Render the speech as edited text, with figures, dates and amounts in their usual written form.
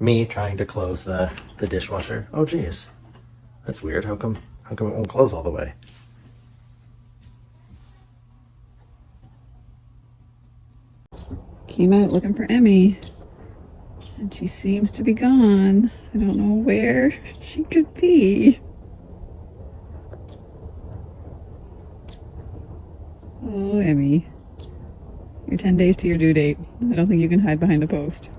me trying to close the dishwasher. Oh geez, that's weird. How come it won't close all the way? Came out looking for Emmy, and she seems to be gone. I don't know where she could be. Oh, Emmy. You're 10 days to your due date. I don't think you can hide behind a post.